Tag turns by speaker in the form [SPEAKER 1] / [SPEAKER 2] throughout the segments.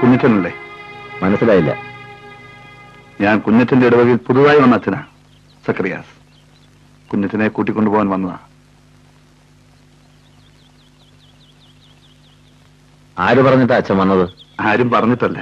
[SPEAKER 1] കുഞ്ഞച്ചനല്ലേ?
[SPEAKER 2] മനസ്സിലായില്ല.
[SPEAKER 1] ഞാൻ കുഞ്ഞച്ചന്റെ ഇടവകയിൽ പുതുതായി വന്ന അച്ഛനാ, സക്കറിയാസ്. കുഞ്ഞച്ചനെ കൂട്ടിക്കൊണ്ടുപോകാൻ വന്നതാ.
[SPEAKER 2] ആര് പറഞ്ഞിട്ടാ അച്ഛൻ വന്നത്?
[SPEAKER 1] ആരും പറഞ്ഞിട്ടല്ല.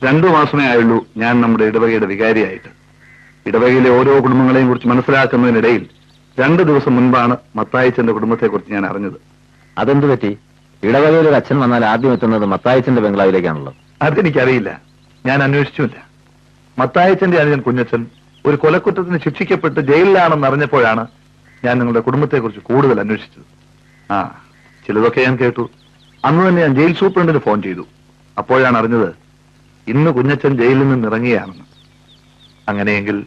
[SPEAKER 1] 2 മാസമേ ആയുള്ളൂ ഞാൻ നമ്മുടെ ഇടവകയുടെ വികാരിയായിട്ട്. ഇടവകയിലെ ഓരോ കുടുംബങ്ങളെയും കുറിച്ച് മനസ്സിലാക്കുന്നതിനിടയിൽ 2 ദിവസം മുൻപാണ് മത്തായിച്ചന്റെ കുടുംബത്തെക്കുറിച്ച് ഞാൻ അറിഞ്ഞത്.
[SPEAKER 2] അതെന്ത് പറ്റി? ഇടവകയിൽ ഒരു അച്ഛൻ വന്നാൽ ആദ്യം എത്തുന്നത് മത്തായിച്ചന്റെ ബംഗ്ലാവിലേക്കാണല്ലോ.
[SPEAKER 1] അതെനിക്കറിയില്ല, ഞാൻ അന്വേഷിച്ചുമില്ല. മത്തായിച്ചന്റെ അനുജൻ കുഞ്ഞച്ചൻ ഒരു കൊലക്കുറ്റത്തിന് ശിക്ഷിക്കപ്പെട്ട് ജയിലിലാണെന്ന് അറിഞ്ഞപ്പോഴാണ് ഞാൻ നിങ്ങളുടെ കുടുംബത്തെക്കുറിച്ച് കൂടുതൽ അന്വേഷിച്ചത്. ചിലതൊക്കെ ഞാൻ കേട്ടു. അന്ന് തന്നെ ഞാൻ ജയിൽ സൂപ്രണ്ടിന് ഫോൺ ചെയ്തു. അപ്പോഴാണ് അറിഞ്ഞത് ഇന്ന് കുഞ്ഞച്ചൻ ജയിലിൽ നിന്ന് ഇറങ്ങിയാണെന്ന്. അങ്ങനെയെങ്കിൽ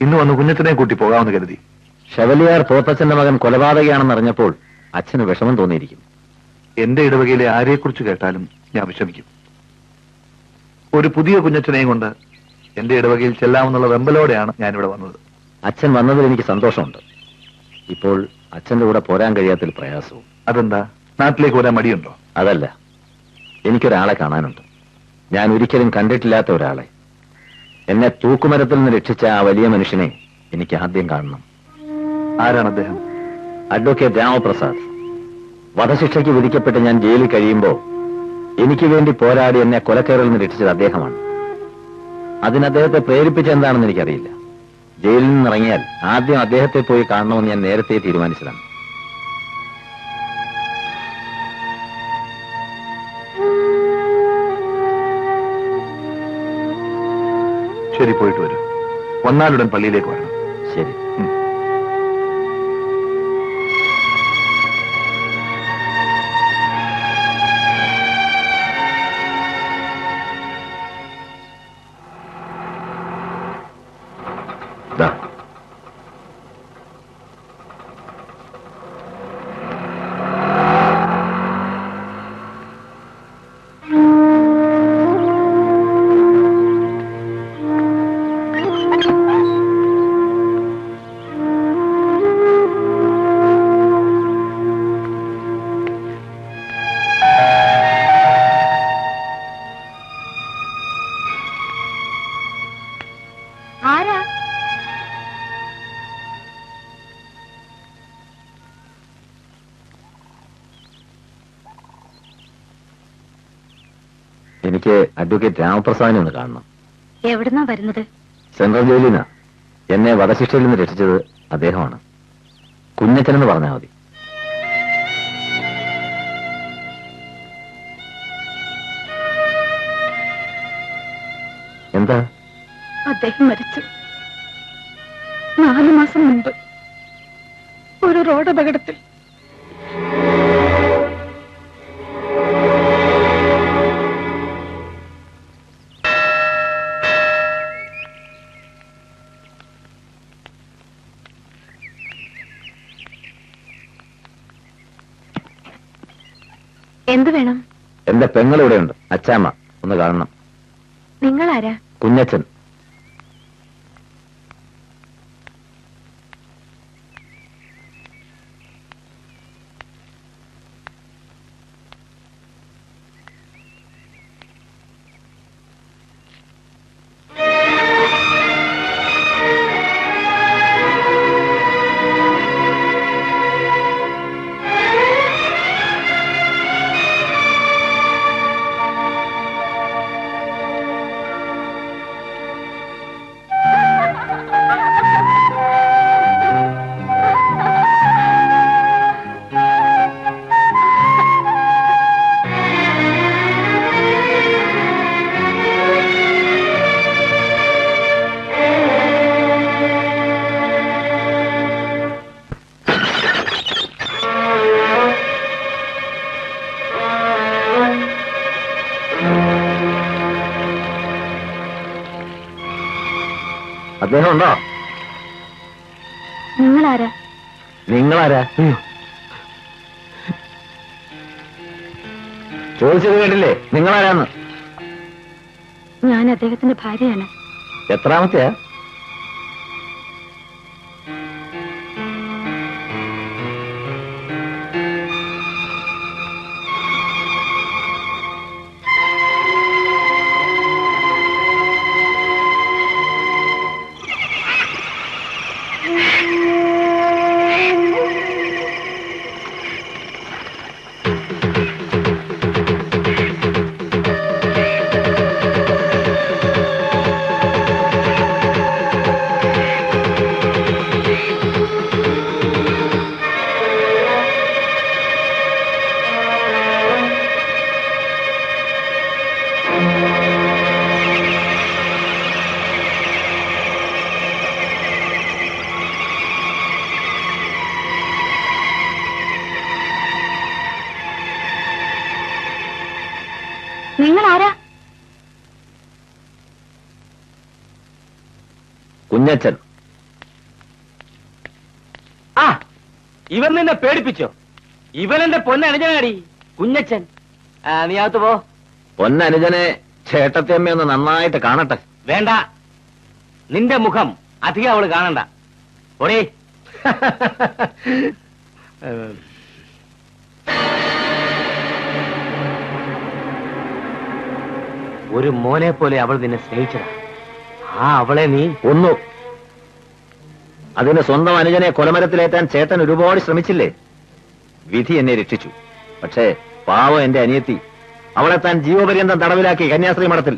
[SPEAKER 1] ഇന്ന് വന്ന് കുഞ്ഞച്ചനെ കൂട്ടി പോകാമെന്ന് കരുതി.
[SPEAKER 2] ഷെവലിയാർ പോത്തച്ഛന്റെ മകൻ കൊലപാതകയാണെന്ന് അറിഞ്ഞപ്പോൾ അച്ഛന് വിഷമം തോന്നിയിരിക്കും.
[SPEAKER 1] എന്റെ ഇടവകയിലെ ആരെക്കുറിച്ച് കേട്ടാലും ഞാൻ വിഷമിക്കും. ഒരു പുതിയ കുഞ്ഞച്ചനെയും കൊണ്ട് എന്റെ ഇടവകയിൽ ചെല്ലാമെന്നുള്ള വെമ്പലോടെയാണ് ഞാനിവിടെ വന്നത്.
[SPEAKER 2] അച്ഛൻ വന്നതിൽ എനിക്ക് സന്തോഷമുണ്ട്. ഇപ്പോൾ അച്ഛന്റെ കൂടെ പോരാൻ കഴിയാത്തതിൽ പ്രയാസവും.
[SPEAKER 1] അതെന്താ, നാട്ടിലേക്ക് വരാൻ മടിയുണ്ടോ?
[SPEAKER 2] അതല്ല, എനിക്കൊരാളെ കാണാനുണ്ട്. ഞാൻ ഒരിക്കലും കണ്ടിട്ടില്ലാത്ത ഒരാളെ. എന്നെ തൂക്കുമരത്തിൽ നിന്ന് രക്ഷിച്ച ആ വലിയ മനുഷ്യനെ എനിക്ക് ആദ്യം കാണണം.
[SPEAKER 1] ആരാണ് അദ്ദേഹം?
[SPEAKER 2] അഡ്വക്കേറ്റ് രാമപ്രസാദ്. വധശിക്ഷയ്ക്ക് വിധിക്കപ്പെട്ട് ഞാൻ ജയിലിൽ കഴിയുമ്പോൾ എനിക്ക് വേണ്ടി പോരാടി എന്നെ കൊലക്കേറിൽ നിന്ന് രക്ഷിച്ചത് അദ്ദേഹമാണ്. അതിന് അദ്ദേഹത്തെ പ്രേരിപ്പിച്ച എന്താണെന്ന് എനിക്കറിയില്ല. ജയിലിൽ നിന്നിറങ്ങിയാൽ ആദ്യം അദ്ദേഹത്തെ പോയി കാണണമെന്ന് ഞാൻ നേരത്തെ തീരുമാനിച്ചതാണ്.
[SPEAKER 1] ശരി, പോയിട്ട് വരൂ. വന്നാലുടൻ പള്ളിയിലേക്ക് വരണം.
[SPEAKER 2] ശരി. എനിക്ക് അഡ്വക്കേറ്റ് രാമപ്രസാദിനെ ഒന്ന് കാണണം.
[SPEAKER 3] എവിടുന്നാ വരുന്നത്?
[SPEAKER 2] സെൻട്രൽ ജയിലിനാ. എന്നെ വധശിക്ഷയിൽ നിന്ന് രക്ഷിച്ചത് അദ്ദേഹമാണ്. കുഞ്ഞച്ചനെന്ന് പറഞ്ഞാൽ മതി. എന്താ?
[SPEAKER 3] അദ്ദേഹം മരിച്ചു 4 മാസം മുൻപ് ഒരു റോഡ് അപകടത്തിൽ. എന്ത് വേണം?
[SPEAKER 2] എന്റെ പെങ്ങളിവിടെയുണ്ട്, അച്ചാമ്മ. ഒന്ന് കാണണം.
[SPEAKER 3] നിങ്ങളാരാ?
[SPEAKER 2] കുഞ്ഞച്ചൻ. അദ്ദേഹം ഉണ്ടോ?
[SPEAKER 3] നിങ്ങളാരാ?
[SPEAKER 2] നിങ്ങളാരാ? ചോദിച്ചത് കേട്ടില്ലേ? നിങ്ങളാരാന്ന്?
[SPEAKER 3] ഞാൻ അദ്ദേഹത്തിന്റെ ഭാര്യയാണ്.
[SPEAKER 2] എത്രാമത്തെയാ?
[SPEAKER 3] നിങ്ങൾ ആരാ?
[SPEAKER 2] കുഞ്ഞച്ചൻ.
[SPEAKER 4] ആ, ഇവൻ നിന്നെ പേടിപ്പിച്ചോ? ഇവൻ എന്റെ പൊന്നനുജനാടി കുഞ്ഞച്ചൻ. നീ അകത്ത് പോ.
[SPEAKER 2] പൊന്നനുജനെ ചേട്ടത്തിയമ്മയൊന്ന് നന്നായിട്ട് കാണട്ടെ.
[SPEAKER 4] വേണ്ട, നിന്റെ മുഖം അധികം അവള് കാണണ്ട. ഓടേ. ഒരു മോനെ പോലെ അവൾ നിന്നെ സ്നേഹിച്ചതാ. അവളെ നീ
[SPEAKER 2] ഒന്നു. അതിന് സ്വന്തം അനുജനെ കൊലമരത്തിലേറ്റാൻ ചേട്ടൻ ഒരുപാട് ശ്രമിച്ചില്ലേ? വിധി എന്നെ രക്ഷിച്ചു. പക്ഷേ പാവം എന്റെ അനിയത്തി, അവളെ താൻ ജീവപര്യന്തം തടവിലാക്കി കന്യാസ്ത്രീ മഠത്തിൽ.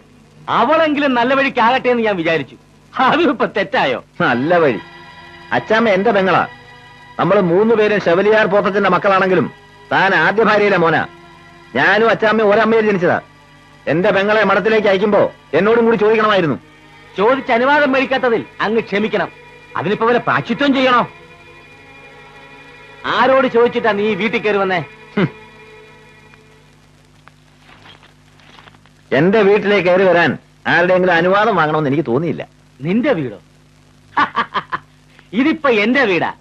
[SPEAKER 4] അവളെങ്കിലും നല്ല വഴിക്കാകട്ടെ എന്ന് ഞാൻ വിചാരിച്ചു. അതും ഇപ്പൊ തെറ്റായോ?
[SPEAKER 2] നല്ല വഴി. അച്ചാമ്മ എന്റെ പെങ്ങളാ. നമ്മൾ 3 പേരും ശബലിയാർ പോത്തച്ഛന്റെ മക്കളാണെങ്കിലും താൻ ആദ്യ ഭാര്യയിലെ മോനാ. ഞാനും അച്ചാമ്മയും ഒരമ്മയിൽ ജനിച്ചതാ. എന്റെ പെങ്ങളെ മഠത്തിലേക്ക് അയക്കുമ്പോ എന്നോടും കൂടി ചോദിക്കണമായിരുന്നു.
[SPEAKER 4] ചോദിച്ച് അനുവാദം മേടിക്കാത്തതിൽ അങ്ങ് ക്ഷമിക്കണം. അതിനിപ്പോ വല്ല പ്രാച്ചിത്വം ചെയ്യണോ? ആരോട് ചോദിച്ചിട്ടാ നീ വീട്ടിൽ കയറി വന്നേ?
[SPEAKER 2] എന്റെ വീട്ടിലേക്ക് കയറി വരാൻ ആരുടെയെങ്കിലും അനുവാദം വാങ്ങണമെന്ന് എനിക്ക് തോന്നിയില്ല.
[SPEAKER 4] നിന്റെ വീടോ? ഇതിപ്പോ എന്റെ വീടാ.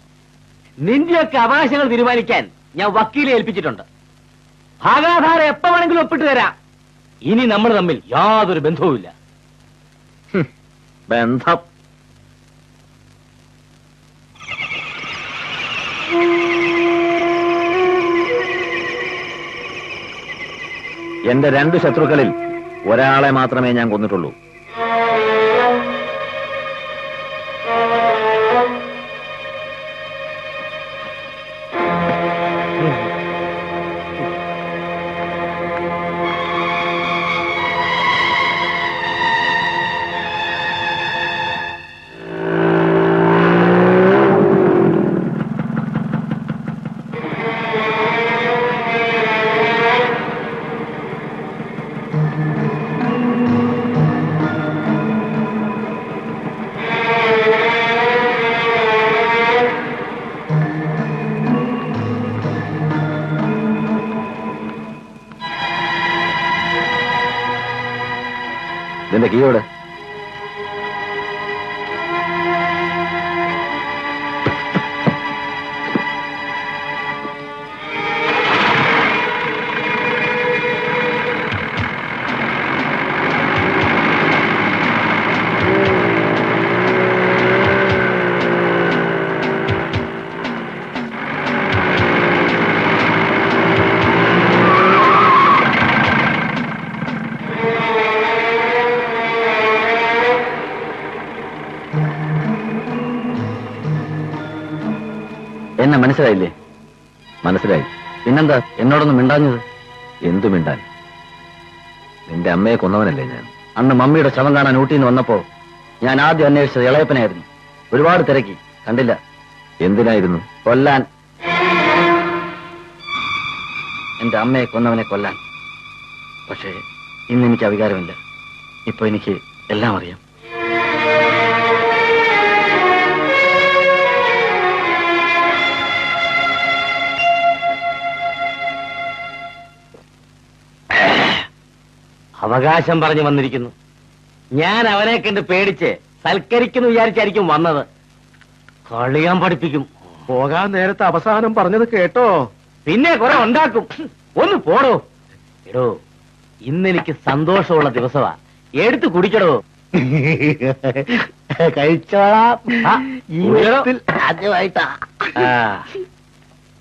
[SPEAKER 4] നിന്റെയൊക്കെ അവകാശങ്ങൾ തീരുമാനിക്കാൻ ഞാൻ വക്കീലെ ഏൽപ്പിച്ചിട്ടുണ്ട്. ഭാഗാധാരം എപ്പോ വേണമെങ്കിലും ഒപ്പിട്ട് തരാം. ഇനി നമ്മൾ തമ്മിൽ യാതൊരു ബന്ധവുമില്ല.
[SPEAKER 2] ബന്ധം? എന്റെ 2 ശത്രുക്കളിൽ ഒരാളെ മാത്രമേ ഞാൻ കൊന്നിട്ടുള്ളൂ. ഇതിന്റെ കീയോട് എന്നെ മനസ്സിലായില്ലേ? മനസ്സിലായി. പിന്നെന്താ എന്നോടൊന്നും മിണ്ടാഞ്ഞത്? എന്തു മിണ്ടാൻ? നിന്റെ അമ്മയെ കൊന്നവനല്ലേ ഞാൻ. അന്ന് മമ്മിയുടെ ശവം കാണാൻ ഊട്ടിന്ന് വന്നപ്പോ ഞാൻ ആദ്യം അന്വേഷിച്ചത് ഇളയപ്പനായിരുന്നു. ഒരുപാട് തിരക്കി, കണ്ടില്ല. എന്തിനായിരുന്നു? കൊല്ലാൻ. എന്റെ അമ്മയെ കൊന്നവനെ കൊല്ലാൻ. പക്ഷേ ഇന്ന് എനിക്ക് അധികാരമില്ല. ഇപ്പൊ എനിക്ക് എല്ലാം അറിയാം.
[SPEAKER 4] അവകാശം പറഞ്ഞു വന്നിരിക്കുന്നു. ഞാൻ അവനെ കണ്ട് പേടിച്ച് സൽക്കരിക്കുന്നു വിചാരിച്ചായിരിക്കും വന്നത്. കളിയാൻ പഠിപ്പിക്കും.
[SPEAKER 5] പോകാൻ നേരത്തെ അവസാനം പറഞ്ഞത് കേട്ടോ?
[SPEAKER 4] പിന്നെ കുറെ ഉണ്ടാക്കും. ഒന്ന് പോടോ. എടോ, ഇന്നെനിക്ക് സന്തോഷമുള്ള ദിവസമാ. എടുത്ത് കുടിക്കടോ.
[SPEAKER 5] കഴിച്ചോളാം.
[SPEAKER 4] ആദ്യമായിട്ടാ.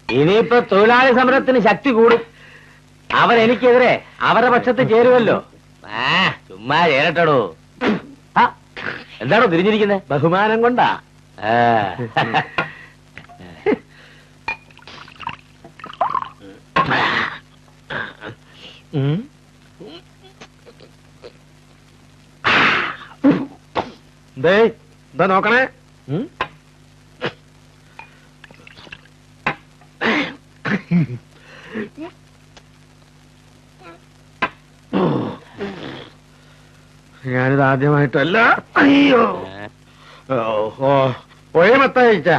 [SPEAKER 4] ഇനിയിപ്പോ തൊഴിലാളി സമരത്തിന് ശക്തി കൂടും. അവരെനിക്കെതിരെ അവരുടെ പക്ഷത്ത് ചേരുമല്ലോ. ചുമ്മാ ചേരട്ടടോ. എന്താണോ തിരിഞ്ഞിരിക്കുന്നത്?
[SPEAKER 5] ബഹുമാനം കൊണ്ടാ. എന്താ നോക്കണേ? ഞാനിത് ആദ്യമായിട്ടല്ല. അയ്യോ, ഒഴമത്ത കഴിച്ച.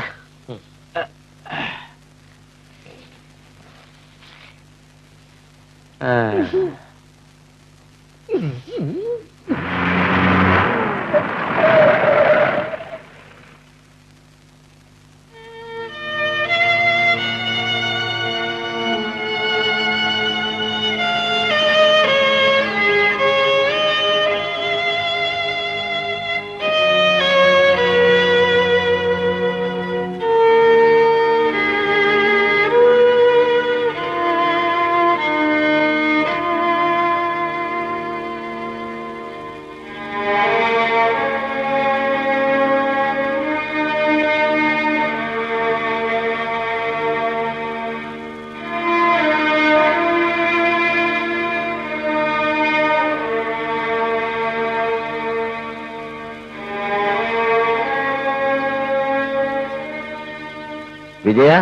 [SPEAKER 2] വിജയ,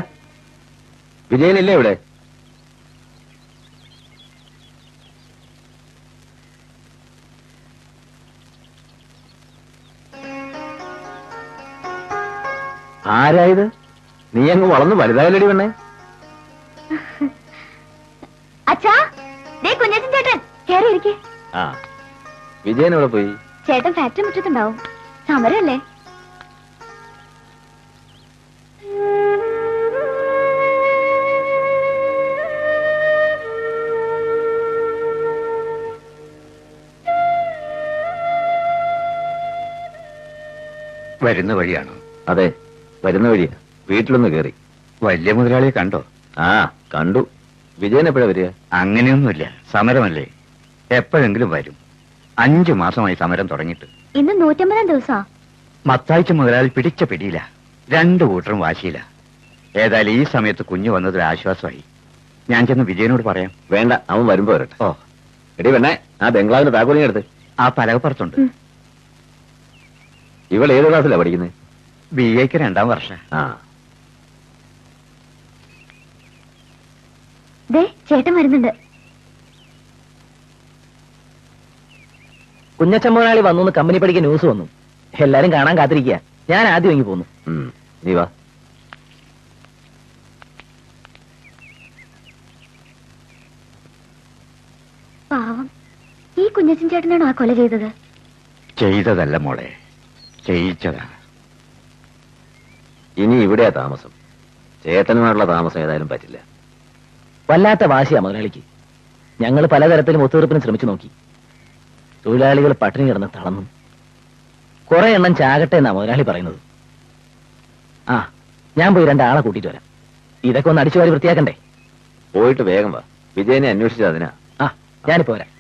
[SPEAKER 2] വിജയനില്ലേ ഇവിടെ? ആരായത്? നീ അങ്ങ് വളർന്നു വലുതായല്ലടി പെണ്ണേ.
[SPEAKER 3] അച്ഛാ, ദേ കുഞ്ഞച്ചൻ ചേട്ടൻ കേറി ഇരിക്കേ.
[SPEAKER 2] ആ, വിജയൻ എവിടെ പോയി?
[SPEAKER 3] ചേട്ടൻ ഫാക്ടറി മുറ്റത്തുണ്ടാവും. സമരല്ലേ?
[SPEAKER 6] വരുന്ന വഴിയാണോ?
[SPEAKER 2] അതെ, വരുന്ന വഴിയാ. വീട്ടിലൊന്ന് കേറി.
[SPEAKER 6] വലിയ മുതലാളിയെ കണ്ടോ?
[SPEAKER 2] ആ, കണ്ടു. വിജയൻ എപ്പോഴാ വരിക?
[SPEAKER 6] അങ്ങനെയൊന്നുമില്ല, സമരമല്ലേ, എപ്പോഴെങ്കിലും വരും. 5 മാസമായി സമരം തുടങ്ങിയിട്ട്.
[SPEAKER 3] ഇന്ന് 150 ദിവസാ.
[SPEAKER 6] മത്താഴ്ച മുതലാളി പിടിച്ച പിടിയില്ല, 2 കൂട്ടരും വാശിയില്ല. ഏതായാലും ഈ സമയത്ത് കുഞ്ഞു വന്നതൊരു ആശ്വാസമായി. ഞാൻ ചെന്ന് വിജയനോട് പറയാം.
[SPEAKER 2] വേണ്ട, അവൻ വരുമ്പോ വരട്ടെ.
[SPEAKER 6] ഓ,
[SPEAKER 2] എടി പെണ്ണേ, ആ ബംഗ്ലാവിന്റെ താക്കോലിങ് എടുത്ത്.
[SPEAKER 6] ആ പലകപ്പുറത്തുണ്ട്.
[SPEAKER 2] ഇവൾ ഏത് ക്ലാസ്സിലാ പഠിക്കുന്നത്?
[SPEAKER 6] BA-ക്ക് 2ാം വർഷം.
[SPEAKER 2] ആ,
[SPEAKER 3] ദേ ചേട്ടൻ വരുന്നുണ്ട്.
[SPEAKER 4] കുഞ്ഞച്ചൻ മുതലാളി വന്നു കമ്പനി പഠിക്കാൻ ന്യൂസ് വന്നു. എല്ലാരും കാണാൻ കാത്തിരിക്കുക. ഞാൻ ആദ്യം ഇങ്ങി പോന്നു.
[SPEAKER 2] നീ വാ.
[SPEAKER 3] പാവം, ഈ കുഞ്ഞച്ചൻ ചേട്ടനാണോ ആ കൊല ചെയ്തത്?
[SPEAKER 6] ചെയ്തതല്ല മോളെ, ചെയ്യിച്ചതാ.
[SPEAKER 2] ഇനി ഇവിടെയാ താമസം. ചേട്ടനുമായിട്ടുള്ള താമസം ഏതായാലും പറ്റില്ല.
[SPEAKER 4] വല്ലാത്ത വാശിയാ മുതലാളിക്ക്. ഞങ്ങൾ പലതരത്തിലും ഒത്തുതീർപ്പിന് ശ്രമിച്ചു നോക്കി. തൊഴിലാളികൾ പട്ടിണി കിടന്ന് തളർന്നു. കുറെ എണ്ണം ചാകട്ടെ എന്നാ മുതലാളി പറയുന്നത്. ആ, ഞാൻ പോയി 2 ആളെ കൂട്ടിയിട്ട് വരാം. ഇതൊക്കെ ഒന്ന് അടിച്ചു വാരി വൃത്തിയാക്കണ്ടേ?
[SPEAKER 2] പോയിട്ട് വേഗം വാ. വിജയനെ അന്വേഷിച്ചത് അതിനാ.
[SPEAKER 4] ആ, ഞാനിപ്പോ വരാം.